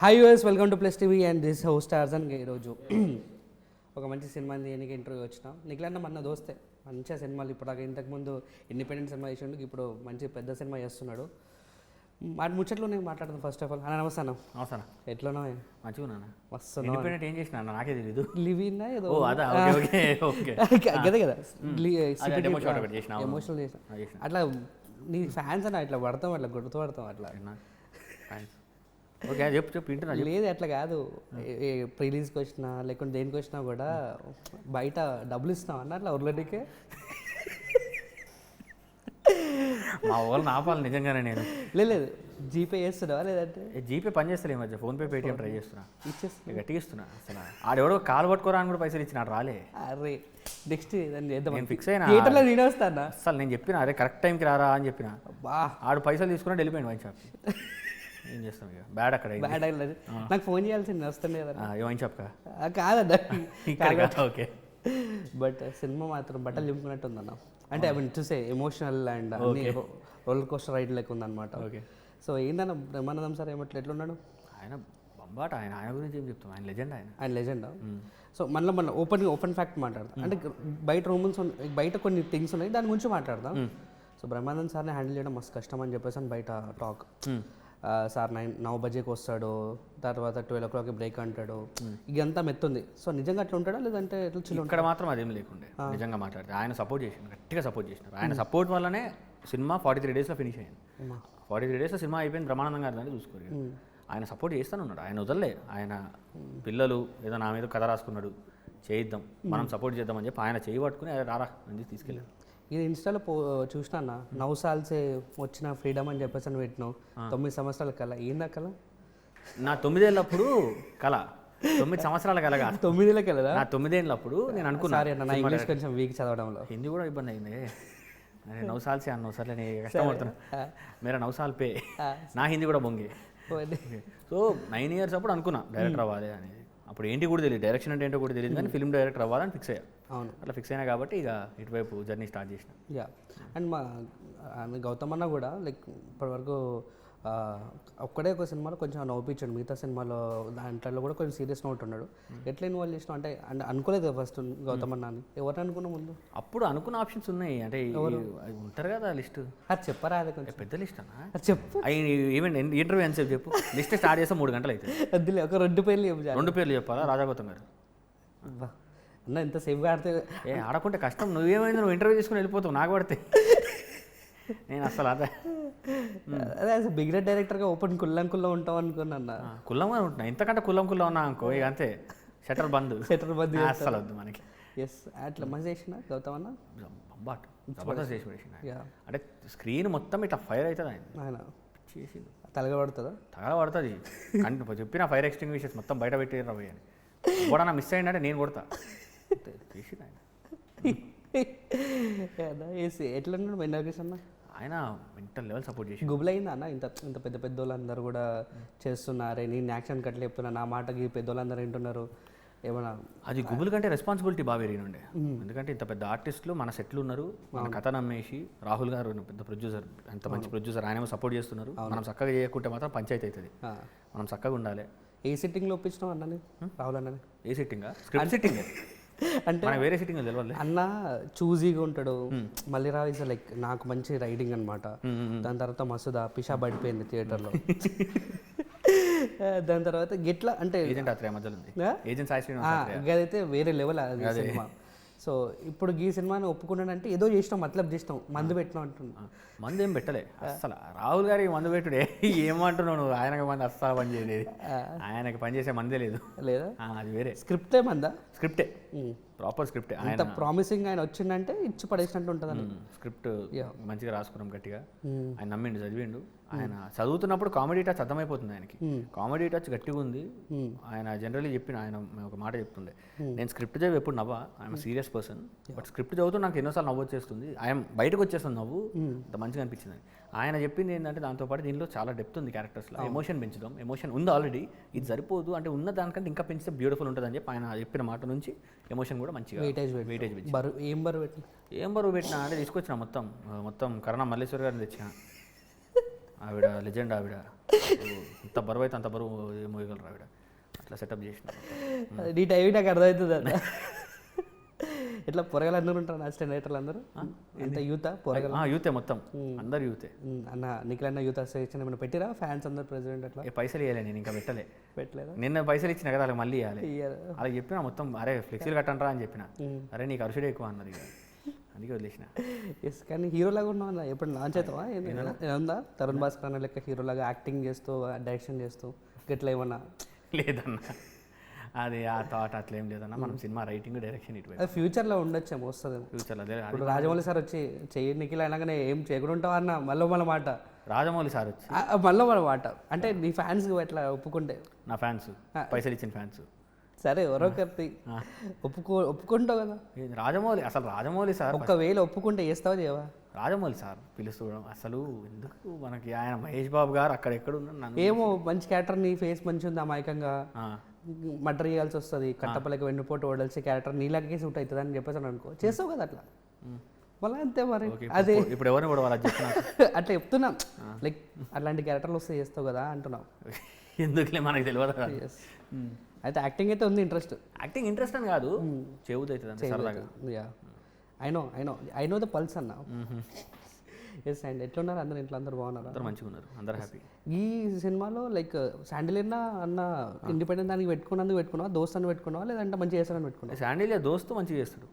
Hi యూఎస్ welcome to plus TV and this host Arjun ఈరోజు ఒక మంచి సినిమా దేనికి ఇంటర్వ్యూ వచ్చిన నిఖిలన్న మన దోస్తే మంచిగా సినిమాలు ఇప్పుడు దాకా ఇంతకుముందు ఇండిపెండెంట్ సినిమా చేసిండు ఇప్పుడు మంచి పెద్ద సినిమా చేస్తున్నాడు. వాటి ముచ్చట్లో నేను మాట్లాడుతాను. ఫస్ట్ ఆఫ్ ఆల్ అన్న నమస్తే అన్న. అవసరం ఎట్లనో మంచిగా మస్తు ఇండిపెండెంట్ ఏం చేసిన నాకే తెలీదు. లివిన్ ఏదో కదా ఎమోషనల్ చేసిన అట్లా నీ ఫ్యాన్స్ అన్న ఇట్లా పడతాం అట్లా గుర్తుపడతాం అట్లా. ఓకే చెప్పు చెప్పు వింటున్నా. లేదు అట్లా కాదు, రిలీజ్కి వచ్చినా లేకుంటే దేనికి వచ్చినా కూడా బయట డబ్బులు ఇస్తున్నాం అన్న అట్లా ఊర్లోకే. మా ఊళ్ళని ఆపాలి నిజంగానే. నేను లేదు జీపే చేస్తున్నావా లేదంటే? జీపే పని చేస్తలే ఈ మధ్య ఫోన్పే పేటిఎం ట్రై చేస్తున్నా, ఇచ్చేస్తున్నా గట్టిగా ఇస్తున్నా. అసలు ఆడెవడో కాలు పట్టుకోరా అని కూడా పైసలు ఇచ్చినాడు రాలే. అరే నెక్స్ట్ దాన్ని చేద్దాం. నేను ఫిక్స్ అయినా థియేటర్లో నేను వస్తాను. అసలు నేను చెప్పిన అరే కరెక్ట్ టైంకి రారా అని చెప్పిన. బా ఆడు పైసలు తీసుకుని వెళ్ళిపోయాడు వైన్ షాప్కి. ఏం చేస్తాం ఇక బ్యాడ్ అక్కడ బ్యాడ్ అయ్యలేదు. నాకు ఫోన్ చేయాల్సింది వస్తుండే కదా. ఏ వైన్ షాప్ కాదన్న. ఓకే బట్ సినిమా మాత్రం బట్టలు చింపుకున్నట్టు ఉందన్న. అంటే ఐ మీన్ చూసే ఎమోషనల్ అండ్ అన్ని రోలర్ కోస్టర్ రైడ్ లెక్క ఉందన్నమాట. ఓకే సో ఏందన్న బ్రహ్మానందం సార్ ఎట్లున్నాడు? ఆయన బొంబాట. ఆయన గురించి ఏం చెప్తాం, ఆయన లెజెండ్. ఆయన లెజెండ్. సో మళ్ళీ ఓపెన్ ఫ్యాక్ట్ మాట్లాడదాం. అంటే బయట రూమల్స్ బయట కొన్ని థింగ్స్ ఉన్నాయి, దాని గురించి మాట్లాడదాం. సో బ్రహ్మానందం సార్ని హ్యాండిల్ చేయడం మస్తు కష్టం అని చెప్పేసి అని బయట టాక్. సార్ 9 బజేకి వస్తాడు, తర్వాత 12 o'clock బ్రేక్ అంటాడు, ఇదంతా మెత్తుంది. సో నిజంగా అట్లా ఉంటాడా లేదంటే ఎట్లా చిన్న? ఇక్కడ మాత్రం అదేం లేకుండే. నిజంగా మాట్లాడితే ఆయన సపోర్ట్ చేసిండు, గట్టిగా సపోర్ట్ చేసినారు. ఆయన సపోర్ట్ వల్లనే సినిమా 43 daysలో ఫినిష్ అయింది. 43 daysలో సినిమా అయిపోయింది. బ్రహ్మానందం గారి దాన్ని చూసుకోరు. ఆయన సపోర్ట్ చేస్తూనే ఉన్నాడు. ఆయన వదలలే. ఆయన పిల్లలు ఏదో నా మీద కథ రాసుకున్నాడు, చేయిద్దాం మనం సపోర్ట్ చేద్దామని చెప్పి ఆయన చేయి పట్టుకుని రారా అని తీసుకెళ్ళారు. ఇది ఇన్స్టాలో చూసినా 9 సాల్సే వచ్చిన ఫ్రీడమ్ అని చెప్పేసి అని పెట్టినావు. 9 సంవత్సరాల కళ. ఏందా కళ? నా 9 ఏళ్ళప్పుడు కళ, 9 సంవత్సరాల కళ కాదు. 9 ఏళ్ళ కలదా? నా 9 ఏళ్ళప్పుడు నేను అనుకున్నా. సారీ అన్న, నా ఇంగ్లీష్ కొంచెం వీక్ చదవడంలో. హిందీ కూడా ఇబ్బంది అయింది. 9 సాల్సే అన్న సర్లే, నేను కష్టపడుతున్నా. మేరా 9 సాల్ పే. నా హిందీ కూడా బొంగి. సో 9 years అప్పుడు అనుకున్నా డైరెక్టర్ అవ్వాలి అనేది. అప్పుడు ఏంటి కూడా తెలియదు, డైరెక్షన్ అంటే ఏంటో కూడా తెలియదు, కానీ ఫిల్మ్ డైరెక్టర్ అవ్వాలని ఫిక్స్ అయ్యా. అవును, అట్లా ఫిక్స్ అయినా కాబట్టి ఇక ఇటువైపు జర్నీ స్టార్ట్ చేసిన. యా. అండ్ మా గౌతమ్ అన్న కూడా లైక్ ఇప్పటివరకు ఒక్కడే ఒక సినిమాలో కొంచెం నవ్వుపించాడు, మిగతా సినిమాలో దాంట్లో కూడా కొంచెం సీరియస్ నోట్ ఉన్నాడు. ఎట్లా ఇన్వాల్వ్ చేసినావు అంటే? అనుకోలేదు ఫస్ట్ గౌతమ్ అన్న అని. ఎవరిని అనుకున్నా ముందు? అప్పుడు అనుకున్న ఆప్షన్స్ ఉన్నాయి, అంటే ఉంటారు కదా లిస్ట్. అది చెప్పరా? అది కొంచెం పెద్ద లిస్ట్ అన్న. అది చెప్పు. ఈవెన్ ఇంటర్వ్యూ అని చెప్పి చెప్పు. లిస్ట్ స్టార్ట్ చేస్తే 3 గంటలు అవుతుంది. వద్దులే, ఒక 2 పేర్లు చెప్పు. 2 పేర్లు చెప్పాలా? రాజా గౌతమ్ గారు. అన్న ఎంత సేఫ్గా ఆడితే ఆడకుంటే కష్టం. నువ్వేమైంది, నువ్వు ఇంటర్వ్యూ తీసుకుని వెళ్ళిపోతావు, నాకు పడితే. నేను అసలు అదే అసలు బిగినర్ డైరెక్టర్గా ఓపెన్ కుల్లం ఉంటాం అనుకున్నా. కుల్లంగా ఉంటున్నా, ఇంతకంటే కుల్లం ఉన్నా అనుకో ఇక అంతే. షటర్ బంద్ అసలు వద్దు మనకి. ఎస్, అట్లా మంచి చేసిన గౌతమ్ అన్న. బట్ జబర్దస్త్ చేసి పడేసిన. అంటే స్క్రీన్ మొత్తం ఇట్లా ఫైర్ అవుతుంది. ఆయన చేసి తగలబడుతుందా? తగలబడుతుంది. చెప్పిన ఫైర్ ఎక్స్టింగ్విషర్స్ మొత్తం బయట పెట్టి రవ్వయ్య అని కూడా మిస్ అయ్యిందంటే నేను కొడతా చేసి ఆయన. ఎట్లా ఉన్నాడు మెండల్కేష్ అన్న? ఆయన మెంటల్ లెవెల్ సపోర్ట్ చేసి గుబుల్ అయిందా అన్న? ఇంత పెద్ద వాళ్ళందరూ కూడా చేస్తున్నారే, నేను యాక్షన్ కట్ల చెప్తున్నా, నా మాటకి పెద్దోళ్ళందరూ వింటున్నారు ఏమన్నా? అది గుబుల్ కంటే రెస్పాన్సిబిలిటీ బాగా పెరిగినుండే. ఎందుకంటే ఇంత పెద్ద ఆర్టిస్టులు మన సెట్లు ఉన్నారు, మన కథ నమ్మేసి. రాహుల్ గారు పెద్ద ప్రొడ్యూసర్, ఎంత మంచి ప్రొడ్యూసర్, ఆయన సపోర్ట్ చేస్తున్నారు. మనం చక్కగా చేయకుంటే మాత్రం పంచాయతీ అవుతుంది. మనం చక్కగా ఉండాలి. ఏ సిట్టింగ్లో ఒప్పించినావు అన్నని, రాహుల్ అన్నని? ఏ సిట్టింగా? స్క్రిప్ట్ సిట్టింగ్ అంటే వేరే సిట్టింగ్ తెలియదు. అన్న చూజీగా ఉంటాడు. మళ్ళీ రా ఇస్ లైక్ నాకు మంచి రైడింగ్ అనమాట. దాని తర్వాత మసూదా పిషా పడిపోయింది థియేటర్లో. దాని తర్వాత గిట్లా అంటే అదైతే వేరే లెవెల్ అది సినిమా. సో ఇప్పుడు ఈ సినిమాని ఒప్పుకున్నాడంటే ఏదో చేసినాం, మతలబ్ చేసినాం, మందు పెట్టినాం అంటున్నా. మందు ఏం పెట్టలే అసలు. రాహుల్ గారికి మందు పెట్టుడే ఏమంటున్నావు నువ్వు? ఆయనకి మంది అస్సలు పని చేయలేదు. ఆయనకి పనిచేసే మందే లేదు. లేదా? అది వేరే స్క్రిప్టే మందా? స్క్రిప్టే, ప్రాపర్ స్క్రిప్టే. ఆయన ప్రామిసింగ్ ఆయన వచ్చిందంటే ఇచ్చి పడేసినట్టు ఉంటుంది. స్క్రిప్ట్ మంచిగా రాసుకున్నాం గట్టిగా. ఆయన నమ్మిండు, చదివిండు. ఆయన చదువుతున్నప్పుడు కామెడీ టచ్ అర్థమైపోతుంది ఆయనకి. కామెడీ టచ్ గట్టిగా ఉంది. ఆయన జనరల్లీ చెప్పిన ఆయన ఒక మాట చెప్తుండే, నేను స్క్రిప్ట్ చదివి ఎప్పుడు నవ్వా, I'm serious person, but script చదువుతూ నాకు ఎన్నోసార్లు నవ్వు వచ్చేస్తుంది, ఆయన బయటకు వచ్చేస్తుంది నవ్వు, అంత మంచిగా అనిపించింది. ఆయన చెప్పింది ఏంటంటే దాంతోపాటు దీనిలో చాలా డెప్త్ ఉంది క్యారెక్టర్స్లో, ఎమోషన్ పెంచుదాం, ఎమోషన్ ఉంది ఆల్రెడీ, ఇది సరిపోదు అంటే ఉన్న దానికంటే ఇంకా పెంచితే బ్యూటిఫుల్ ఉంటుంది అని చెప్పి ఆయన చెప్పిన మాట నుంచి ఎమోషన్ కూడా మంచిగా వెయిటేజ్ పెంచి. ఏం బరువు పెట్టినా అంటే తీసుకొచ్చిన మొత్తం కరుణ మల్లేశ్వర్ గారిని తెచ్చిన. ఆవిడ లెజెండ్ ఆవిడ. ఎంత బరువు అయితే అంత బరువు మోయగలరు ఆవిడ. అట్లా సెటప్ చేసిన. నీ టైం నాకు అర్థమవుతుంది అన్న. ఇట్లా పొరగలు అందరూ ఉంటారు అసిస్టెంట్ రైటర్లు అందరూ అంత యూత్ పొరగలు యూతే మొత్తం అందరు యూతే. అన్న నిఖిలన్న యూత్ అసోసియేషన్ ఏమైనా పెట్టిరా ఫ్యాన్స్ అందరు ప్రెసిడెంట్ అట్లా? పైసలు ఇవ్వాలి నేను ఇంకా పెట్టలేదా? నిన్న పైసలు ఇచ్చిన కదా వాళ్ళకి మళ్ళీ ఇవ్వాలి. అలా చెప్పిన మొత్తం అరే ఫ్లెక్సీలు కట్టంటారా అని చెప్పిన. అరే నీకు అరుషుడే ఎక్కువ అన్నది ఇక అందుకే వదిలేసిన. ఎస్ కానీ హీరోలాగా ఉన్నావు అన్న. ఎప్పుడు లాంచ్ అవుతావా ఏమన్నా తరుణ్ భాస్కర్ అన్న లెక్క హీరోలాగా యాక్టింగ్ చేస్తూ డైరెక్షన్ చేస్తూ గట్లా ఏమన్నా? లేదన్న అది ఆ థాట్ అట్లా ఏం లేదన్న. మనం సినిమా రైటింగ్ డైరెక్షన్ ఇటు ఫ్యూచర్లో ఉండొచ్చేమో వస్తుంది ఫ్యూచర్లో. అదే ఇప్పుడు రాజమౌళి సార్ వచ్చి చెయ్యి నిఖిల్ అయినాగానే ఏం చేయకుండా ఉంటావా అన్న మళ్ళీ మాట. రాజమౌళి సార్ వచ్చి మళ్ళీ మాట అంటే నీ ఫ్యాన్స్ ఎట్లా ఒప్పుకుంటే? నా ఫ్యాన్స్ పైసలు ఇచ్చిన ఫ్యాన్స్ సరే ఎవరొకరి ఒప్పుకుంటావు కదా. రాజమౌళి అసలు రాజమౌళి సార్ ఒకవేళ ఒప్పుకుంటే చేస్తావా చేయవా? రాజమౌళి సార్ పిలుస్తూడం అసలు ఎందుకు మనకి ఆయన మహేష్ బాబు గారు అక్కడెక్కడ ఉన్నారు. ఏమో మంచి క్యారెక్టర్ నీ ఫేస్ మంచి ఉంది అమాయకంగా మర్డర్ చేయాల్సి వస్తుంది కట్టపల్లకి వెన్నుపోటు ఓడాల్సి క్యారెక్టర్ నీలాగే సూట్ అవుతుంది అని చెప్పేసి అనుకో చేస్తావు కదా అట్లా. మళ్ళీ అంతే మరి అదే ఇప్పుడు ఎవరిని కూడా వాళ్ళు అట్లా చెప్తున్నాం లైక్ అట్లాంటి క్యారెక్టర్లు వస్తే చేస్తావు కదా అంటున్నావు. ఎందుకులే మనకి తెలియదు. అయితే యాక్టింగ్ అయితే ఉంది ఇంట్రెస్ట్. యాక్టింగ్ ఇంట్రెస్ట్ అని కాదు చెబుతుంది అవుతుంది సరదాగా. ఐ నో ద పల్స్ అన్న. ఎస్ అండ్ ఎట్లున్నారు అందరు ఇంట్లో అందరు బాగున్నారు? అందరు మంచిగా ఉన్నారు అందరు హ్యాపీ. ఈ సినిమాలో లైక్ శాండిలియర్ అన్న ఇండిపెండెంట్ దానికి పెట్టుకున్నావా దోస్త్ అని పెట్టుకున్నావా లేదంటే మంచిగా చేస్తారని పెట్టుకున్నావా? శాండిలియర్ దోస్తు మంచిగా చేస్తాడు.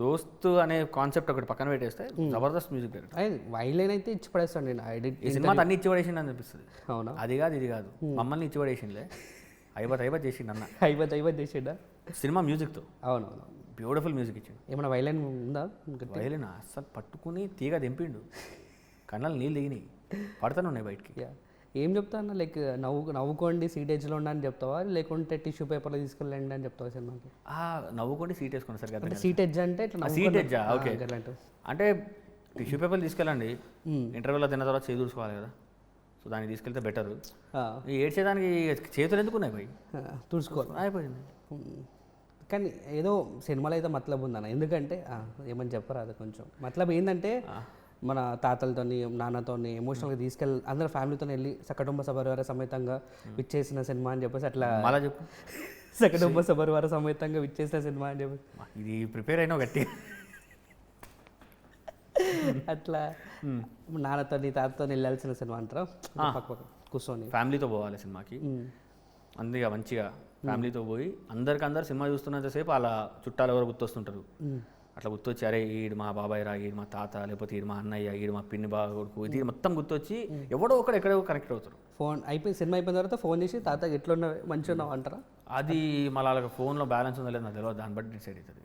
దోస్తు అనే కాన్సెప్ట్ ఒకటి పక్కన పెట్టేస్తే జబర్దస్త్ మ్యూజిక్ డైరెక్టర్. వైలైన్ అయితే ఇచ్చి పడేస్తాను నేను. ఈ సినిమా అన్ని ఇచ్చి పడేసిండు అని అనిపిస్తుంది. అవునా? అది కాదు ఇది కాదు మమ్మల్ని ఇచ్చి పడేసిండే. ఐబత్ చేసిండు అన్న. ఐబత్ చేసిండా సినిమా మ్యూజిక్తో? అవునవును బ్యూటిఫుల్ మ్యూజిక్ ఇచ్చిండు. ఏమైనా వైలైన్ ఉందా? వైలైన్ అస్సలు పట్టుకుని తీగ దింపిండు. కన్నాలు నీళ్ళు దిగినాయి పడతానే ఉన్నాయి బయటికి. ఏం చెప్తా అన్న లైక్ నవ్వుకోండి సీట్ ఏజ్లో ఉండని చెప్తావా లేకుంటే టిష్యూ పేపర్లో తీసుకెళ్ళండి అని చెప్తావా సినిమాకి? నవ్వుకోండి సీట్ వేసుకోండి సార్ కదా. సీట్ ఎడ్జ్ అంటే ఇట్లా సీట్ ఎడ్జా? ఓకే అంటే టిష్యూ పేపర్లు తీసుకెళ్ళండి. ఇంటర్వ్యూలో తిన్న తర్వాత చేయి చూసుకోవాలి కదా. సో దానికి తీసుకెళ్తే బెటర్. ఏడ్చేదానికి చేతులు ఎందుకు ఉన్నాయి పోయి తుడుచుకోవాలి అయిపోయింది. కానీ ఏదో సినిమాలో అయితే మతలబ్ ఉందన్న. ఎందుకంటే ఏమని చెప్పరా అది కొంచెం మతలబ్ ఏంటంటే మన తాతలతోని నాన్నతోని ఎమోషనల్గా తీసుకెళ్ళి అందరూ ఫ్యామిలీతో వెళ్ళి సకుటుంబ సపరివార సమేతంగా విచ్చేసిన సినిమా అని చెప్పేసి అట్లా. మళ్ళీ చెప్పు. సకుటుంబ సపరివార సమేతంగా విచ్చేసిన సినిమా అని చెప్పేసి ఇది ప్రిపేర్ అయినా గట్టి అట్లా నాన్నతోని తాతతో వెళ్ళాల్సిన సినిమా అంటారా? పక్క కూర్చొని ఫ్యామిలీతో పోవాలి సినిమాకి. అందుకే మంచిగా ఫ్యామిలీతో పోయి అందరికందరు సినిమా చూస్తున్నంతసేపు అలా చుట్టాలు ఎవరు గుర్తొస్తుంటారు. అట్లా గుర్తొచ్చి అరే ఈడు మా బాబాయ్ రా, ఈడు మా తాత, లేకపోతే ఈడు మా అన్నయ్య, ఈడు మా పిన్ని బాగా కొడుకు, ఇది మొత్తం గుర్తొచ్చి ఎవడో ఒకడు ఎక్కడో కనెక్ట్ అవుతారు. ఫోన్ అయిపోయి సినిమా అయిపోయిన తర్వాత ఫోన్ చేసి తాత ఎట్లున్నావు మంచిగా ఉన్నావు అంటారా? అది మళ్ళీ వాళ్ళకి ఫోన్లో బ్యాలెన్స్ ఉందో లేదు నాకు తెలియదు. దాన్ని బట్టి డిసైడ్ అవుతుంది.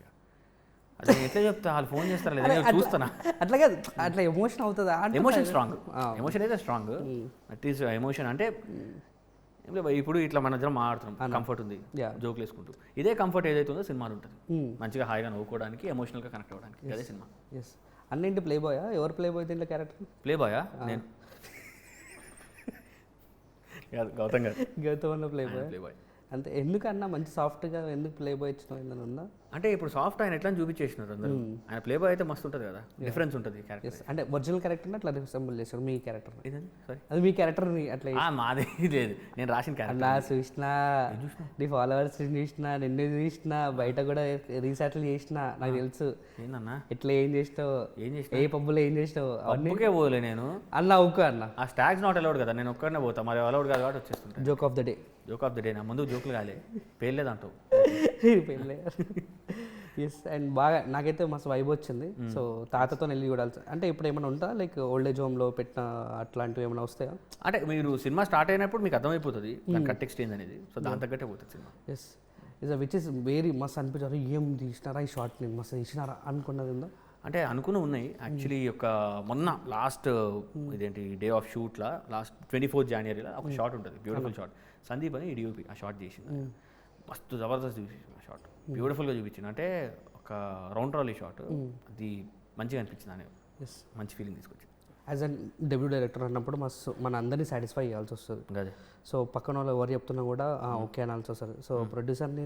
అది ఎట్లా చెప్తా వాళ్ళు ఫోన్ చేస్తారు లేదా చూస్తానా? అట్లా కాదు అట్లా ఎమోషన్ అవుతుందా? Emotion strong. ఎమోషన్ అయితే స్ట్రాంగ్. That is emotion. అంటే ఇప్పుడు ఇట్లా మన దగ్గర మాట్లాడుతున్నాం కంఫర్ట్ ఉంది జోకులు వేసుకుంటూ. ఇదే కంఫర్ట్ ఏదైతే ఉందో సినిమాలు ఉంటుంది మంచిగా హాయిగా నవ్వుకోవడానికి ఎమోషనల్గా కనెక్ట్ అవ్వడానికి. అదే సినిమా. ఎస్ అన్నింటి ప్లే బాయా? ఎవరు ప్లే బాయ్ దీంట్లో క్యారెక్టర్? ప్లే బాయా? నేను గౌతమ్ గారు. గౌతమ్ ప్లే బాయ్ అంతే. ఎందుకన్నా మంచి సాఫ్ట్గా ఎందుకు ప్లే బాయ్ ఇచ్చినావు ఏదైనా ఉందా? అంటే ఇప్పుడు సాఫ్ట్ ఆయన ఎట్లా చూపించేసినారు అందరూ. ఆయన ప్లే బాయ్ అయితే మస్తు ఉంటుంది కదా, డిఫరెన్స్ ఉంటుంది క్యారెక్టర్. అంటే ఒరిజినల్ క్యారెక్టర్ అట్లా రిసెంబుల్ చేశారు మీ క్యారెక్టర్. సారీ అది మీ క్యారెక్టర్ అట్లా మాదే లేదు. నేను రాసిన క్యారెక్టర్ అలా చూసిన నీ ఫాలోవర్స్ చూసిన నిన్ను చూసిన బయట కూడా రీసెర్చ్లు చేసిన నాకు తెలుసు. ఏందన్నా ఎట్లా ఏం చేసినావు ఏ పబ్బులో ఏం చేసినావు అన్నికే పోలే నేను అన్న అవుకు అన్న. ఆ స్టాగ్స్ నాట్ అలౌడ్ కదా, నేను ఒక్కడనే పోతా. మరి అలౌడ్ కాదు కాబట్టి వచ్చేస్తుంటా. Joke of the day. Joke of the day. నా ముందు జోకులు కాలే పేర్లేదంటావు. పెళ్ళి. ఎస్ అండ్ బాగా నాకైతే మస్తు వైబ్ వచ్చింది. సో తాతతో వెళ్ళి చూడాల్సి అంటే ఇప్పుడు ఏమైనా ఉంటుందా లైక్ ఓల్డ్ ఏజ్ హోమ్లో పెట్టిన అట్లాంటివి ఏమైనా వస్తాయా? అంటే మీరు సినిమా స్టార్ట్ అయినప్పుడు మీకు అర్థమైపోతుంది దాని కట్ ఎక్స్చేంజ్ అనేది. సో దాని తగ్గట్టే పోతుంది cinema. Yes is which is very మస్తు అనిపించారు. ఏం తీసినారా ఈ షార్ట్ నేను మస్తు తీసినారా అనుకున్నది ఉందా? అంటే అనుకుని ఉన్నాయి యాక్చువల్లీ. ఒక మొన్న లాస్ట్ ఇదేంటి డే ఆఫ్ షూట్లా లాస్ట్ 24 జనవరిలో ఒక షాట్ ఉంటుంది బ్యూటిఫుల్ షాట్. సందీప్ అని డిఓపి ఆ షాట్ చేసింది. మస్తు జబర్దస్త్ చూపించింది ఆ షాట్. బ్యూటిఫుల్గా చూపించింది. అంటే ఒక రౌండ్ ట్రాలీ షాట్. అది మంచిగా అనిపించింది. అనే మంచి ఫీలింగ్ తీసుకొచ్చింది. యాజ్ అన్ డెబ్యూ డైరెక్టర్ అన్నప్పుడు మస్తు మన అందరినీ సాటిస్ఫై చేయాల్సి వస్తుంది. అదే. సో పక్కన వాళ్ళు ఎవరు చెప్తున్నా కూడా ఓకే అనాల్సి వస్తుంది. సో ప్రొడ్యూసర్ని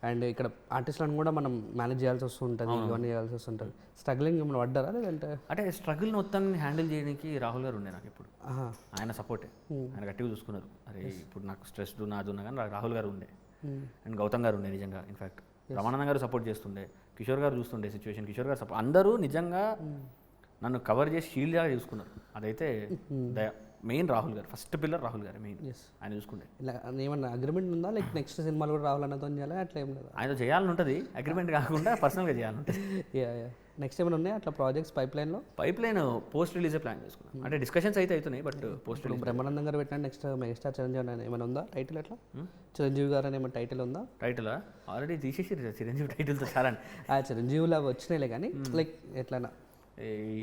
అండ్ ఇక్కడ ఆర్టిస్ట్లను కూడా మనం మేనేజ్ చేయాల్సి వస్తుంటుంది, ఇవన్నీ చేయాల్సి వస్తుంటుంది. స్ట్రగ్లింగ్ ఏమైనా పడ్డారా లేదంటే? అంటే స్ట్రగుల్ మొత్తం హ్యాండిల్ చేయడానికి రాహుల్ గారు ఉండే నాకు ఇప్పుడు. ఆయన సపోర్టే, ఆయన గట్టిగా చూసుకున్నారు. అరే ఇప్పుడు నాకు స్ట్రెస్ నాది ఉన్నా కానీ రాహుల్ గారు ఉండే, అండ్ గౌతమ్ గారు ఉండే నిజంగా. ఇన్ఫ్యాక్ట్ రమణానంద గారు సపోర్ట్ చేస్తుండే, కిషోర్ గారు చూస్తుండే సిచ్యువేషన్, కిషోర్ గారు సపోర్ట్, అందరూ నిజంగా నన్ను కవర్ చేసి షీల్డ్గా చూసుకున్నారు. అదైతే మెయిన్ రాహుల్ గారు, ఫస్ట్ పిల్లర్ రాహుల్ గారు మెయిన్, ఆయన చూసుకుంటే. ఇలా ఏమన్నా అగ్రిమెంట్ ఉందా లైక్ నెక్స్ట్ సినిమాలు కూడా రాహుల్ అన్నతో చేయాలి అట్లా ఏం లేదా? ఆయనతో చేయాలని ఉంటుంది, అగ్రిమెంట్ కాకుండా పర్సనల్గా చేయాలంటుంది. యా నెక్స్ట్ ఏమైనా ఉన్నాయా అట్లా ప్రాజెక్ట్స్ పైప్ లైన్లో? పోస్ట్ రిలీజే ప్లాన్ చేసుకున్నాం. అంటే డిస్కషన్స్ అయితే అవుతున్నాయి, బట్ పోస్ట్ రిలీజ్. బ్రహ్మానందం గారు పెట్టిన నెక్స్ట్ మెగాస్టార్ చిరంజీవి అని ఏమైనా ఉందా టైటిల్? ఎట్లా చిరంజీవి గారు అని ఏమైనా టైటిల్ ఉందా? టైటిల్ ఆల్రెడీ తీసేసి చిరంజీవి టైటిల్తో చాలా చిరంజీవిలా వచ్చినాయిలే కానీ లైక్ ఎట్లనా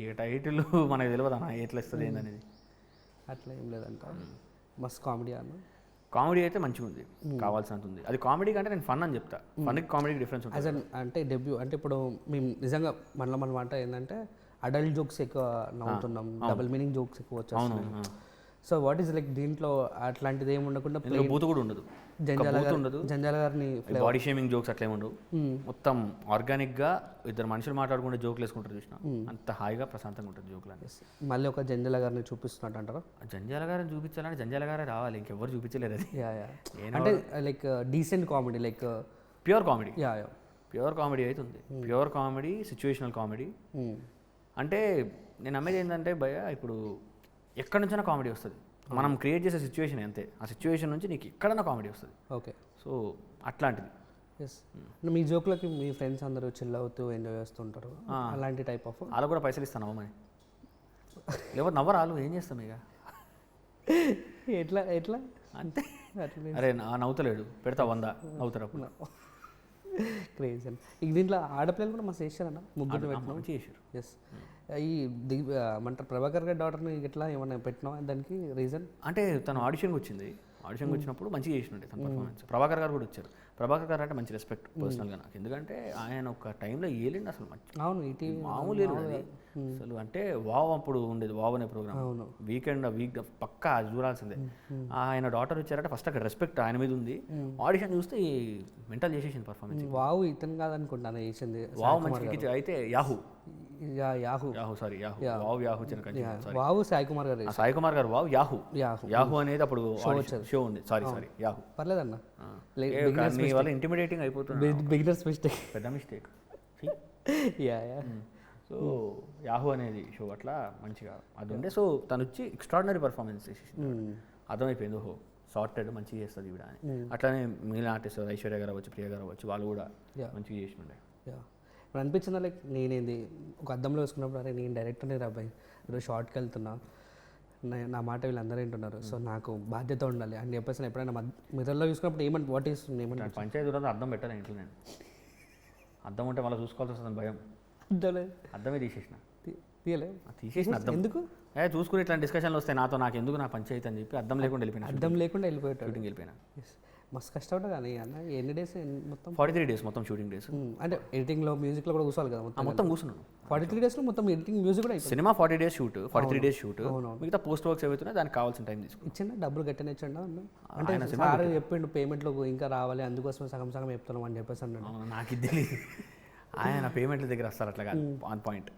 ఈ టైటిల్ మనకు తెలియదు అన్న ఎట్లా ఇస్తుంది ఏందనేది. అట్లా ఏం లేదంట. మస్త్ కామెడీ అన్న. కామెడీ అయితే మంచిగా ఉంది, కావాల్సినంత ఉంది. అది కామెడీ కంటే నేను ఫన్ అని చెప్తా. ఫన్కి కామెడీకి డిఫరెన్స్ ఉంటుంది. అంటే డెబ్యూ అంటే ఇప్పుడు మేము నిజంగా మనలో మన మాట ఏంటంటే అడల్ట్ జోక్స్ ఎక్కువ నవ్వుతున్నాం, డబుల్ మీనింగ్ జోక్స్ ఎక్కువ వచ్చేస్తున్నాయి. సో వాట్ ఈస్ లైక్ దీంట్లో అట్లాంటిది ఏమి ఉండకుండా బూతు కూడా ఉండదు, జంజాల గారిని బాడీ షేమింగ్ జోక్స్ అట్లే ఉండవు. మొత్తం ఆర్గానిక్గా ఇద్దరు మనుషులు మాట్లాడుకుంటే జోకులు వేసుకుంటారు చూసిన, అంత హాయిగా ప్రశాంతంగా ఉంటుంది జోకులు అని. మళ్ళీ ఒక జంజాల గారిని చూపిస్తున్నట్టు అంటారా? జంజాల గారిని చూపించాలంటే జంజాల గారే రావాలి, ఇంకెవ్వరు చూపించలేరు. అది అంటే like decent comedy, like pure comedy. Pure comedy అయితే ఉంది, ప్యూర్ కామెడీ, సిచ్యువేషనల్ కామెడీ. అంటే నేను నమ్మేది ఏంటంటే భయ, ఇప్పుడు ఎక్కడి నుంచైనా కామెడీ వస్తుంది, మనం క్రియేట్ చేసే సిచ్యువేషన్ అంతే, ఆ సిచ్యువేషన్ నుంచి నీకు ఎక్కడైనా కామెడీ వస్తుంది. ఓకే, సో అట్లాంటిది. ఎస్, మీ జోక్లకి మీ ఫ్రెండ్స్ అందరూ చిల్ అవుతూ ఎంజాయ్ చేస్తుంటారు, అలాంటి టైప్ ఆఫ్. వాళ్ళకు కూడా పైసలు ఇస్తాను అవ్వమని, లేకపోతే నవ్వరాలు ఏం చేస్తాం ఇక. ఎట్లా ఎట్లా అంతే. అరే నవ్వుతలేడు, పెడతా 100 నవ్వుతారు అప్పుడు. క్రేజ్ అని. ఇక దీంట్లో ఆడపిల్లలు కూడా మస్తు చేశారన్న, ముగ్గురు పెట్టినాం. చేశారు. ఎస్, ఈ ఏమంటారు ప్రభాకర్ గారి డాటర్ని ఎట్లా ఏమన్నా పెట్టినావా? దానికి రీజన్ అంటే తను ఆడిషన్కి వచ్చింది, ఆడిషన్కి వచ్చినప్పుడు మంచిగా చేసినట్టే తన పర్ఫార్మెన్స్. ప్రభాకర్ గారు కూడా వచ్చారు. ప్రభాకర్ గారు అంటే మంచి రెస్పెక్ట్ పర్సనల్గా నాకు, ఎందుకంటే ఆయన ఒక టైంలో ఏలేండి అసలు మంచి. అవును, మామూలు అది అసలు. అంటే వావ్ అప్పుడు ఉండేది, వావ్ అనే ప్రోగ్రామ్, వీక్ పక్కా చూడాల్సిందే. ఆయన డాటర్ వచ్చారంటే ఫస్ట్ అక్కడ రెస్పెక్ట్ ఆయన మీద ఉంది. ఆడిషన్ చూస్తే మెంటల్ చేసేసింది పర్ఫార్మెన్స్. వావ్ ఇతను కాదనుకుంటాను చేసింది, వావ్ మంచి. అయితే యాహూ వావ్ సాయి కుమార్ గారు వావ్ యాహూ అనేది అప్పుడు షో ఉంది. సారీ యాహూ పర్లేదన్న, ఇంటిమిడేటింగ్ అయిపోతుంది, బిగినర్స్ మిస్టేక్, పెద్ద మిస్టేక్. సో యాహూ అనేది షో అట్లా మంచిగా అది ఉండే. సో తను వచ్చి ఎక్స్ట్రాడినరీ పర్ఫార్మెన్స్ చేసేసింది, అర్థమైపోయింది ఓహో సార్టెడ్ మంచిగా చేస్తుంది ఇవిడ అని. అట్లానే మిగిలిన ఆర్టిస్ట్ ఐశ్వర్య గారు అవ్వచ్చు, ప్రియ గారు అవ్వచ్చు, వాళ్ళు కూడా మంచిగా చేసి ఉండే. ఇప్పుడు అనిపించిందా లైక్ నేనేంది ఒక అద్దంలో వేసుకున్నప్పుడు అరే నేను డైరెక్టర్ని రాబాయి, ఈరోజు షార్ట్కి వెళ్తున్నా, నా మాట వీళ్ళందరూ వింటున్నారు, సో నాకు బాధ్యత ఉండాలి అని చెప్పేసి ఎప్పుడైనా మిర్రర్లో చూసుకున్నప్పుడు ఏమంటే వాట్ ఈస్ ఏమంటే పంచాయతీ రోజు అర్థం పెట్టాలి ఇంట్లో. నేను అర్థం ఉంటే మళ్ళీ చూసుకోవాల్సి వస్తుంది భయం, అర్థమే తీసేసిన అర్థం ఎందుకు చూసుకుని ఇట్లా డిస్కషన్లు వస్తాయి నాతో, నాకు ఎందుకు నా పంచాయతీ అని చెప్పి అర్థం లేకుండా వెళ్ళిపోయినా. మస్తు కష్టపడ్డా కానీ అన్న. ఎన్ని డేస్ మొత్తం? 43 days మొత్తం షూటింగ్ డేస్. అంటే ఎడిటింగ్లో మ్యూజిక్లో కూడా కూర్చోవాలి కదా మొత్తం కూర్చున్నాను. 43 daysలో మొత్తం ఎడిటింగ్ మ్యూజిక్ కూడా cinema 40 days shoot, 43 days shoot, మిగతా పోస్ట్ వర్క్స్ ఏవైతున్నాయి దానికి కావాల్సిన టైం తీసుకుని ఇచ్చిందా డబ్బులు గట్టిన ఇచ్చండి అంటే సార్ చెప్పిండు పేమెంట్లో ఇంకా రావాలి, అందుకోసం సగం చెప్తున్నాం అని చెప్పేసి అన్నాడు. నాకు ఇది తెలియదు, ఆయన పేమెంట్ల దగ్గర వస్తారు అట్లా కాదు, ఆన్ పాయింట్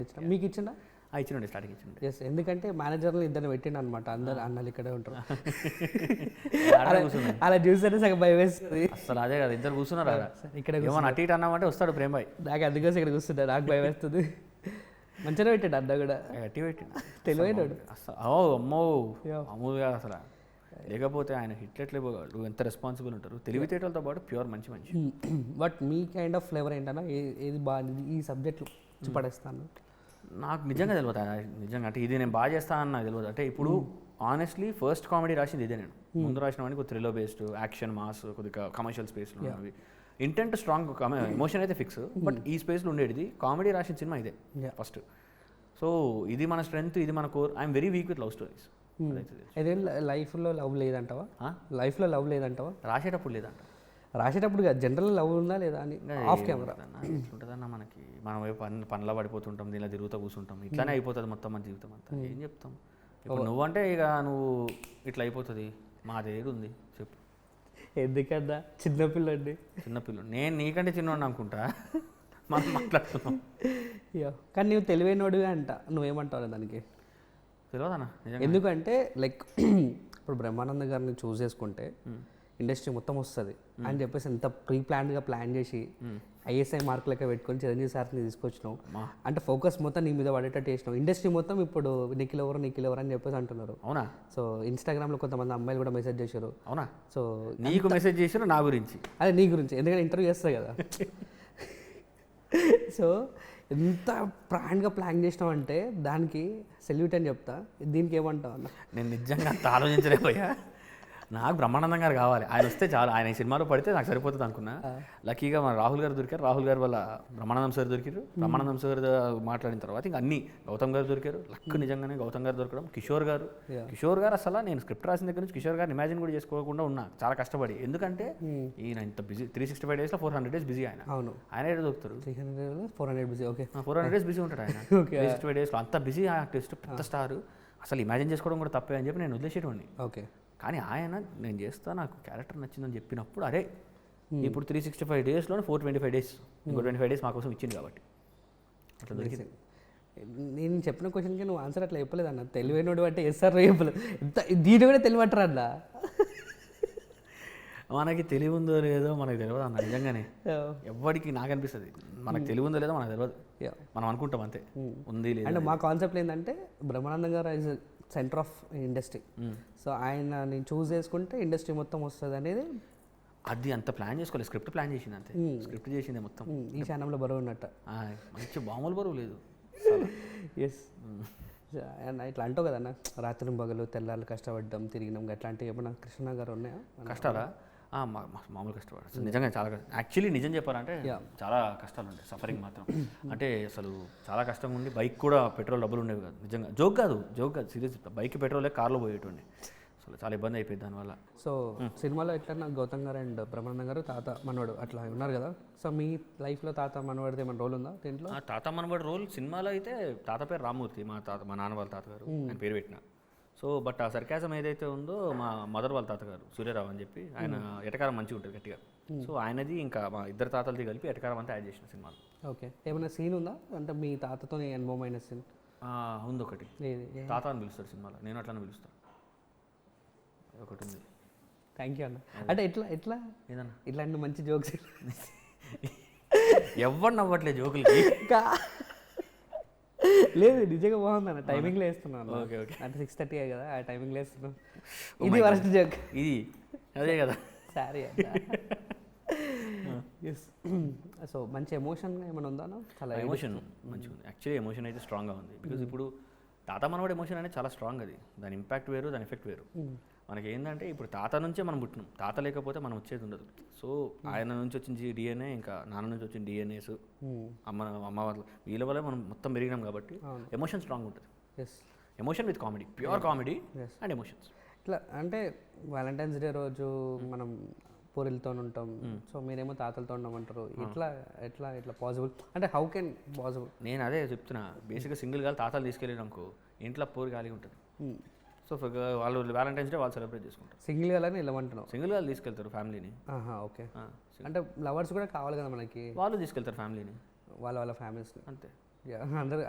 ఇచ్చిన. మీకు ఇచ్చిందా? ఇచ్చినండి, స్టార్టింగ్ ఇచ్చింది. ఎస్, ఎందుకంటే మేనేజర్లు ఇద్దరు పెట్టిండు అనమాట, అందరు అన్నలు ఇక్కడే ఉంటారు. అలా చూస్తేనే సగం భయం వేస్తుంది అసలు. అదే కదా, ఇద్దరు కూర్చున్నారు ఇక్కడ, ఏమన్నా అటు ఇటు అన్నామంటే వస్తాడు ప్రేమ్ భాయ్, నాకు అందుకోసం ఇక్కడ కూర్చుంటా, నాకు భయం వేస్తుంది. మంచిగా పెట్టాడు అన్న కూడా, గట్టి పెట్టిండు, తెలివైనాడు అసలు. అమ్మో మామూలుగా అసలు, లేకపోతే ఆయన హిట్ ఎట్లే పోగాడు, ఎంత రెస్పాన్సిబుల్ ఉంటారు, తెలివితేటలతో పాటు ప్యూర్ మంచి. But me kind of flavour ఏంటన్నా, ఏది బాగా ఈ సబ్జెక్ట్లో పడేస్తాను? నాకు నిజంగా తెలియదు, నిజంగా అంటే ఇది నేను బాగా చేస్తానని నాకు తెలియదు. అంటే ఇప్పుడు ఆనెస్ట్లీ ఫస్ట్ కామెడీ రాసింది ఇదే నేను. ముందు రాసిన వాడిని కొద్దిగా థ్రిల్లర్ బేస్డ్, యాక్షన్ మాస్, కొద్దిగా కమర్షియల్ స్పేస్లో ఉన్నవి. ఇంటెంట్ స్ట్రాంగ్, ఎమోషన్ అయితే ఫిక్స్, బట్ ఈ స్పేస్లో ఉండేది కామెడీ రాసిన సినిమా ఇదే ఫస్ట్. సో ఇది మన స్ట్రెంగ్త్, ఇది మన core. I'm very weak with love stories. అదే లైఫ్లో లవ్ లేదంటావా? లైఫ్లో లవ్ లేదంటావా? రాసేటప్పుడు లేదంట, రాసేటప్పుడు జనరల్ లవ్ ఉందా లేదా అని ఆఫ్ కెమెరా ఉంటుందన్న. మనకి మనం పనిలో పడిపోతుంటాం, దీనిలో తిరుగుతూ కూర్చుంటాం, ఇట్లానే అయిపోతుంది మొత్తం మన జీవితం అంతా. ఏం చెప్తాం ఇప్పుడు, నువ్వంటే ఇక నువ్వు ఇట్లా అయిపోతుంది, మాదేది ఉంది చెప్పు. ఎందుకన్నా చిన్నపిల్లండి. చిన్నపిల్లలు నేను నీకంటే చిన్నవాడిని అనుకుంటా. మనం మాట్లాడుతున్నాం. కానీ నువ్వు తెలివైనోడివే అంట, నువ్వేమంటావు దానికి? తెలియదన్నా నిజంగా. ఎందుకంటే లైక్ ఇప్పుడు బ్రహ్మానంద గారిని చూస్ చేసుకుంటే ఇండస్ట్రీ మొత్తం వస్తుంది అని చెప్పేసి ఎంత ప్లాన్గా ప్లాన్ చేసి ఐఎస్ఐ మార్క్ లెక్క పెట్టుకొని చిరంజీవి సార్ని తీసుకొచ్చినావు. అంటే ఫోకస్ మొత్తం నీ మీద పడేటట్టు చేసినావు. ఇండస్ట్రీ మొత్తం ఇప్పుడు నిఖిల్ ఎవరు అని చెప్పేసి అంటున్నారు. అవునా? సో ఇన్స్టాగ్రామ్లో కొంతమంది అమ్మాయిలు కూడా మెసేజ్ చేశారు. అవునా? సో నీకు మెసేజ్ చేశారు నా గురించి? అదే నీ గురించి, ఎందుకంటే ఇంటర్వ్యూ చేస్తాయి కదా. సో ఎంత ప్లాన్గా ప్లాన్ చేసినావు అంటే దానికి సెల్యూట్ అని చెప్తా. దీనికి ఏమంటావు అన్న? నేను నిజంగా అంత ఆలోచించలేకపోయా. నాకు బ్రహ్మానందం గారు కావాలి, ఆయన వస్తే చాలు, ఆయన ఈ సినిమాలో పడితే నాకు సరిపోతుంది అనుకున్నా. లక్కీగా మన రాహుల్ గారు దొరికారు, రాహుల్ గారు వల్ల బ్రహ్మానందం సార్ దొరికారు. బ్రహ్మానందం సార్ మాట్లాడిన తర్వాత ఇంకా అన్ని గౌతమ్ గారు దొరికారు. లక్ నిజంగానే గౌతమ్ గారు దొరకడం. కిషోర్ గారు అసలు నేను స్క్రిప్ట్ రాసిన దగ్గర నుంచి కిషోర్ గారిని ఇమాజిన్ కూడా చేసుకోకుండా ఉన్నా చాలా కష్టపడి. ఎందుకంటే ఈయన ఇంత బిజీ, 365 డేస్లో 400 డేస్ బిజీ. ఆయన ఏదో దొరుకుతారు 400 బిజీ. ఓకే, 400 డేస్ బిజీ ఉంటాడు ఆయన. 365 డేస్లో అంత బిజీ ఆర్టిస్ట్, పెద్ద స్టార్, అసలు ఇమాజిన్ చేసుకోవడం కూడా తప్పే అని చెప్పి నేను వదిలేసేటోడిని. ఓకే, కానీ ఆయన నేను చేస్తా, నాకు క్యారెక్టర్ నచ్చిందని చెప్పినప్పుడు అరే ఇప్పుడు 365 డేస్లోనే 425 డేస్, ఇంకో 25 డేస్ మా కోసం ఇచ్చింది కాబట్టి అట్లా దొరికింది. నేను చెప్పిన క్వశ్చన్కి నువ్వు ఆన్సర్ అట్లా చెప్పలేదు అన్న. తెలివైనోడు అంటే ఎస్ఆర్ చెప్పలేదు. ఎంత దీని కూడా తెలివట్టరా అన్న? మనకి తెలివి ఉందో లేదో మనకు తెలియదు అన్న. నిజంగానే ఎవరికి నాకు అనిపిస్తుంది మనకు తెలివి ఉందో లేదో మనకు తెలియదు. మనం అనుకుంటాం అంతే ఉంది లేదు. అంటే మా కాన్సెప్ట్ ఏంటంటే బ్రహ్మానందం గారు is centre of industry. So ఆయన నేను చూస్ చేసుకుంటే ఇండస్ట్రీ మొత్తం వస్తుంది అనేది. అది అంత ప్లాన్ చేసుకోలేదు, స్క్రిప్ట్ ప్లాన్ చేసింది అంతే. స్క్రిప్ట్ చేసింది మొత్తం. ఈ ఛానల్లో బరువు ఉన్నట్ట మంచి బాములు బరువు లేదు. ఎస్, ఇట్లా అంటావు కదన్న, రాత్రి పగలు తెల్లారు కష్టపడ్డాం తిరిగినాం అట్లాంటివి ఏమన్నా కృష్ణ గారు ఉన్నాయా? కష్టాలా? మామూలు కష్టపడారు నిజంగా, చాలా యాక్చువల్లీ నిజం చెప్పాలంటే చాలా కష్టాలు ఉంటాయి. సఫరింగ్ మాత్రం అంటే అసలు చాలా కష్టంగా ఉండి, బైక్ కూడా పెట్రోల్ డబ్బులు ఉండేవి కాదు. నిజంగా జోక్ కాదు సీరియస్. బైక్ పెట్రోలే కార్లో పోయేటండి. అసలు చాలా ఇబ్బంది అయిపోయింది దానివల్ల. సో సినిమాలో ఎట్లన్నా గౌతమ్ గారు అండ్ బ్రహ్మానందం గారు తాత మనవాడు అట్లా ఉన్నారు కదా. సో మీ లైఫ్లో తాత మనవాడిది ఏమైనా రోల్ ఉందా దీంట్లో? తాత మనవాడి రోల్ సినిమాలో అయితే తాత పేరు రామూర్తి, మా నాన్న వాళ్ళ తాతగారు, ఆయన పేరు పెట్టిన. సో బట్ ఆ సర్కాజం ఏదైతే ఉందో మా మదర్ వాళ్ళ తాతగారు సూర్యరావు అని చెప్పి, ఆయన ఎటకారం మంచిగా ఉంటుంది గట్టిగా. సో ఆయనది ఇంకా మా ఇద్దరు తాతలది కలిపి ఎటకారం అంతా యాడ్ చేసిన సినిమాలో. ఓకే, ఏమైనా సీన్ ఉందా అంటే మీ తాతతో అనుభవం అయిన సీన్? ఉంది ఒకటి. తాత అని పిలుస్తాడు సినిమాలో, నేను అట్లానే పిలుస్తాను. ఒకటి ఉంది. థ్యాంక్ యూ అన్న. అంటే ఎట్లా ఏదన్నా ఇట్లాంటి మంచి జోక్స్ ఎవరు నవ్వట్లేదు జోకులకి. లేదు నిజంగా బాగుందన్న. టైమింగ్లో వేస్తున్నాను. ఓకే ఓకే, అంటే 6:30 కదా, ఆ టైమింగ్లో వేస్తున్నాను. ఇది వరస్ట్ జోక్. ఇది అదే కదా. సారీ అన్న. ఎస్. సో మంచి ఎమోషన్ ఏమైనా ఉందా? చాలా ఎమోషన్ మంచిగా ఉంది యాక్చువల్లీ. ఎమోషన్ అయితే స్ట్రాంగ్గా ఉంది. బికాజ్ ఇప్పుడు తాత మనవాడి ఎమోషన్ అనేది చాలా స్ట్రాంగ్. అది దాని ఇంపాక్ట్ వేరు, దాని ఎఫెక్ట్ వేరు. మనకి ఏంటంటే ఇప్పుడు తాత నుంచే మనం పుట్టినాం, తాత లేకపోతే మనం వచ్చేది ఉండదు. సో ఆయన నుంచి వచ్చిన డిఎన్ఏ, ఇంకా నాన్న నుంచి వచ్చిన డిఎన్ఏస్, అమ్మ వాళ్ళ వీళ్ళ వల్ల మనం మొత్తం పెరిగినాం కాబట్టి ఎమోషన్ స్ట్రాంగ్ ఉంటుంది. Yes, emotion with comedy, pure comedy and emotions. ఇట్లా అంటే వ్యాలంటైన్స్ డే రోజు మనం పూరిలతో ఉంటాం. సో మీరేమో తాతలతో ఉండమంటారు. ఇట్లా పాసిబుల్ అంటే హౌ కెన్ పాసిబుల్? నేను అదే చెప్తున్నా. బేసిక్గా సింగిల్ గాలి తాతలు తీసుకెళ్ళినాకో ఇంట్లో పూరి గాలి ఉంటుంది. సో వాళ్ళు వ్యాలంటైన్స్ డే వాళ్ళు సెలబ్రేట్ చేసుకుంటారు. సింగిల్ గాలని వెళ్ళమంటున్నాం. సింగిల్ గాలు తీసుకెళ్తారు ఫ్యామిలీని. ఓకే, అంటే లవర్స్ కూడా కావాలి కదా మనకి. వాళ్ళు తీసుకెళ్తారు ఫ్యామిలీని, వాళ్ళ ఫ్యామిలీస్ అంతే.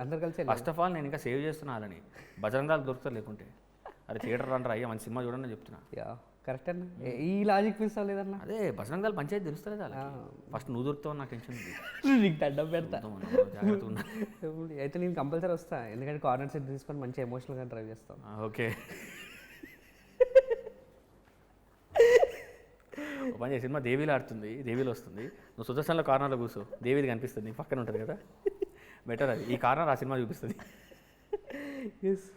అందరు కలిసి. ఫస్ట్ ఆఫ్ ఆల్ నేను ఇంకా సేవ్ చేస్తున్నా వాళ్ళని. బజరంగాలు దొరుకుతారు లేకుంటే. అరే థియేటర్ రండి అయ్యా మంచి సినిమా చూడండి చెప్తున్నా. కరెక్ట్ అన్న. ఈ లాజిక్ మిస్ అవ్వలేదన్న. అదే బజరంగాలు పంచాయతీ తెలుస్తలేదు అలా. ఫస్ట్ నువ్వు దొరుకుతావు నాకు టెన్షన్ ఉంది. నీకు దండం పెడతా. జాగ్రత్త ఉన్నా. అయితే నేను కంపల్సరీ వస్తా, ఎందుకంటే కార్నర్ సెట్ తీసుకొని మంచి ఎమోషనల్గా డ్రైవ్ చేస్తాను. ఓకే, పని సినిమా దేవిలో ఆడుతుంది, దేవిలో వస్తుంది. నువ్వు సుదర్శన్లో కార్నర్లో కూర్చో, దేవిది కనిపిస్తుంది నీ పక్కన ఉంటుంది కదా. బెటర్ అది. ఈ కార్నర్ ఆ సినిమా చూపిస్తుంది. ఎస్.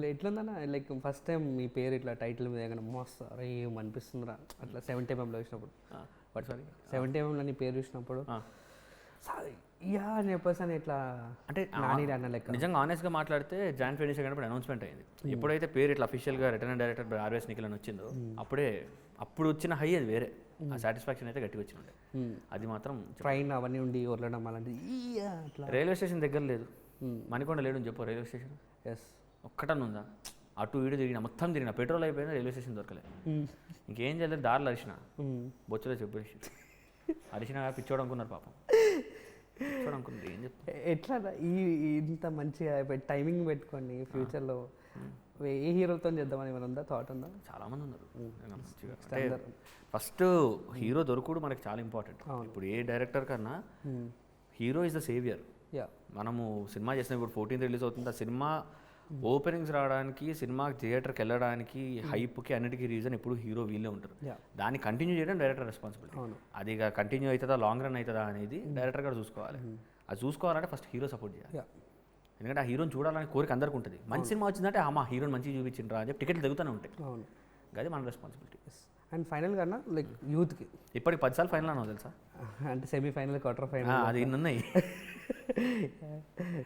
ఎట్లుందన్న లైక్ ఫస్ట్ టైం మీ పేరు ఇట్లా టైటిల్ మీద ఏమైనా మోస్తా ఏమనిపిస్తుందిరా అట్లా 70mm చూసినప్పుడు? బట్ సారీ 70mm నీ పేరు చూసినప్పుడు యా అని చెప్పేసి అని ఇట్లా అంటే నాని అన్న లెక్క. నిజంగా ఆనెస్ట్గా మాట్లాడితే జాన్ 22 అనౌన్స్మెంట్ అయింది. ఎప్పుడైతే పేరు ఇట్లా అఫీషియల్గా రిటర్న్ డైరెక్టర్ ఆర్ఎస్ నిఖిల్ అని వచ్చిందో అప్పుడు వచ్చిన హై అది వేరే. ఆ సాటిస్ఫాక్షన్ అయితే గట్టిగా వచ్చింది. అది మాత్రం ట్రైన్ అవన్నీ ఉండి వరలడం అలాంటిది. రైల్వే స్టేషన్ దగ్గర లేదు, మణికొండ లేడు అని చెప్పు రైల్వే స్టేషన్. ఎస్, ఒక్కటన్నా ఉందా? అటు ఇటు తిరిగిన మొత్తం తిరిగిన పెట్రోల్ అయిపోయింది, రైల్వే స్టేషన్ దొరకలేదు. ఇంకేం చేయలేదు, దారిలో అరిచిన, బొచ్చులో చెప్పేసి అరిచిన పిచ్చోడు అనుకున్నారు పాపం. పిచ్చోడు అనుకున్నారు, ఏం చెప్తారు. ఎట్లా ఇంత మంచిగా టైమింగ్ పెట్టుకోండి ఫ్యూచర్లో ఏ హీరోతో చేద్దామని ఏమైనా ఉందా, థాట్ ఉందా? చాలామంది ఉన్నారు. ఫస్ట్ హీరో దొరుకుడు మనకి చాలా ఇంపార్టెంట్. ఇప్పుడు ఏ డైరెక్టర్ కన్నా హీరో ఇస్ ద సేవియర్. మనము సినిమా చేసిన ఇప్పుడు 14th రిలీజ్ అవుతుంది. ఆ సినిమా ఓపెనింగ్స్ రావడానికి, సినిమా థియేటర్కి వెళ్ళడానికి, హైప్కి అన్నిటికీ రీజన్ ఎప్పుడు హీరో వీళ్ళే ఉంటారు. దాన్ని కంటిన్యూ చేయడం డైరెక్టర్ రెస్పాన్సిబిలిటీ. అది ఇక కంటిన్యూ అవుతుందా, లాంగ్ రన్ అవుతుందా అనేది డైరెక్టర్ గారు చూసుకోవాలి. అది చూసుకోవాలంటే ఫస్ట్ హీరో సపోర్ట్ చేయాలి. ఎందుకంటే ఆ హీరోని చూడాలని కోరిక అందరికీ ఉంటుంది. మంచి సినిమా వచ్చిందంటే మా హీరోని మంచిగా చూపించిండ్రా అని చెప్పి టికెట్లు తగ్గుతూనే ఉంటాయి. అది మన రెస్పాన్సిబిలిటీ. అండ్ ఫైనల్ కన్నా లైక్ యూత్కి ఇప్పటికి 10 సార్లు ఫైనల్ అన్నావు తెలుసా? అంటే సెమీఫైనల్, క్వార్టర్ ఫైనల్ అది ఇన్ని ఉన్నాయి.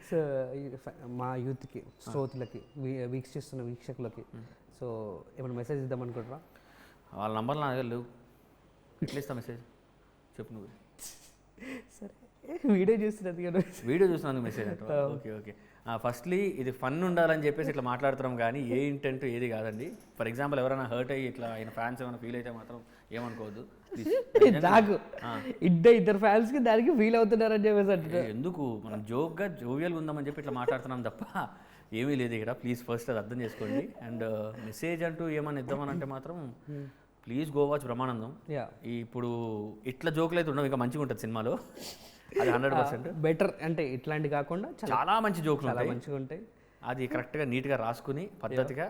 సో మా యూత్కి, శ్రోతులకి, వీక్షిస్తున్న వీక్షకులకి సో ఏమైనా మెసేజ్ ఇద్దాం అనుకుంటారా? వాళ్ళ నంబర్లు నా దగ్గర లేవు, ఎట్లా ఇస్తా మెసేజ్ చెప్పు నువ్వు. సరే, వీడియో చూస్తున్నది కదా, వీడియో చూసినందుకు మెసేజ్ అంటే ఓకే ఓకే. ఫస్ట్లీ ఇది ఫన్ ఉండాలని చెప్పేసి ఇట్లా మాట్లాడుతున్నాం కానీ ఏ ఇంటెంట్ ఏది కాదండి. ఫర్ ఎగ్జాంపుల్ ఎవరైనా హర్ట్ అయ్యి ఇట్లా ఆయన ఫ్యాన్స్ ఏమైనా ఫీల్ అయితే మాత్రం ఏమనుకోవద్దు. నాకు ఇద్దరు ఫ్యాన్స్కి దానికి ఫీల్ అవుతున్నారని చెప్పేసి అంటే ఎందుకు మనం జోక్గా జోవియల్గా ఉందామని చెప్పి ఇట్లా మాట్లాడుతున్నాం తప్ప ఏమీ లేదు ఇక్కడ. ప్లీజ్ ఫస్ట్ అది అర్థం చేసుకోండి. అండ్ మెసేజ్ అంటూ ఏమైనా ఇద్దామని అంటే మాత్రం ప్లీజ్ గో వాచ్ బ్రహ్మానందం. ఇప్పుడు ఇట్లా జోకులు అయితే ఉండవు, ఇంకా మంచిగా ఉంటుంది సినిమాలో. అది 100% బెటర్. అంటే ఇట్లాంటి కాకుండా చాలా మంచి జోకులు చాలా మంచిగా ఉంటాయి. అది కరెక్ట్గా నీట్గా రాసుకుని పద్ధతిగా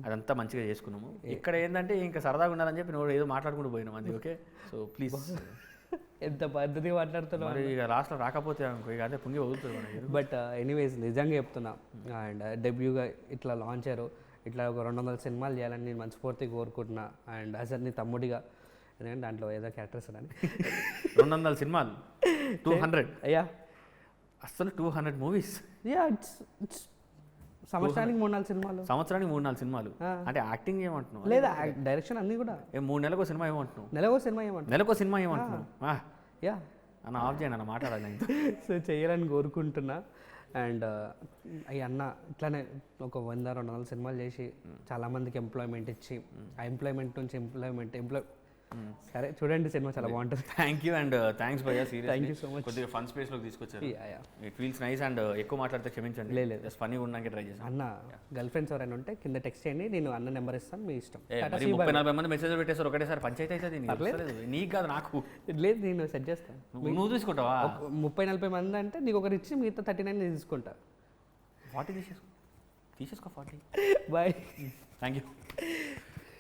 అదంతా మంచిగా చేసుకున్నాము. ఇక్కడ ఏంటంటే ఇంకా సరదాగా ఉండాలని చెప్పి నువ్వు ఏదో మాట్లాడుకుంటూ పోయినాం అది. Okay, so please. ఎంత పద్ధతిగా మాట్లాడుతున్నావు. మరి ఇక లాస్ట్లో రాకపోతే అనుకో ఇక అదే పుంగి వదులుతుంది. బట్ ఎనీవేస్ నిజంగా చెప్తున్నా, అండ్ డెబ్యూగా ఇట్లా లాంచ్ అయ్యారు, ఇట్లా ఒక 200 సినిమాలు చేయాలని నేను మనస్ఫూర్తిగా కోరుకుంటున్నా. అండ్ అసలు నీ తమ్ముడిగా, ఎందుకంటే దాంట్లో ఏదో క్యారెక్టర్స్ అని 200 సినిమాలు 200 అయ్యా, అసలు 200 మూవీస్. సంవత్సరానికి 3-4 సినిమాలు. సంవత్సరానికి 3-4 సినిమాలు అంటే యాక్టింగ్ ఏమంటున్నావు? లేదా డైరెక్షన్ అన్నీ కూడా. 3 నెలలకు సినిమా ఏమంటున్నావు? నెలకో సినిమా ఏమంటున్నావు? నెలకో సినిమా ఏమంటున్నావు? యా అన్న ఆఫ్ చేయండి అన్న, మాట్లాడాలి. సో చేయాలని కోరుకుంటున్నా. అండ్ అవి అన్న ఇట్లానే ఒక 100-200 సినిమాలు చేసి చాలామందికి ఎంప్లాయ్మెంట్ ఇచ్చి, ఆ ఎంప్లాయ్మెంట్ నుంచి సరే చూడండి, సినిమా చాలా బాగుంటుంది. థ్యాంక్ యూ అండ్ థ్యాంక్స్ భయ్యా, seriously thank you so much. కొద్దిగా ఫన్ స్పేస్లోకి తీసుకొచ్చారు. It feels nice. అండ్ ఎక్కువ మాట్లాడితే క్షమించండి, లేదు జస్ట్ ఫన్నీగా ఉండడానికి ట్రై చేశాను. అన్న గర్ల్ ఫ్రెండ్స్ ఎవరైనా ఉంటే కింద టెక్స్ట్ చేయండి, నేను అన్న నెంబర్ ఇస్తాను, మీ ఇష్టం. 30-40 మంది మెసేజ్ పెట్టేస్తారు ఒకటేసారి, పంచాయతీ అవుతుంది. నీకు కాదు నాకు. లేదు, నేను సెట్ చేస్తాను. నువ్వు తీసుకుంటావా? 30-40 మంది అంటే నీకు ఒకరు ఇచ్చి మిగతా 39 తీసుకుంటా. 40 తీసేసుకో 40. Bye, thank you.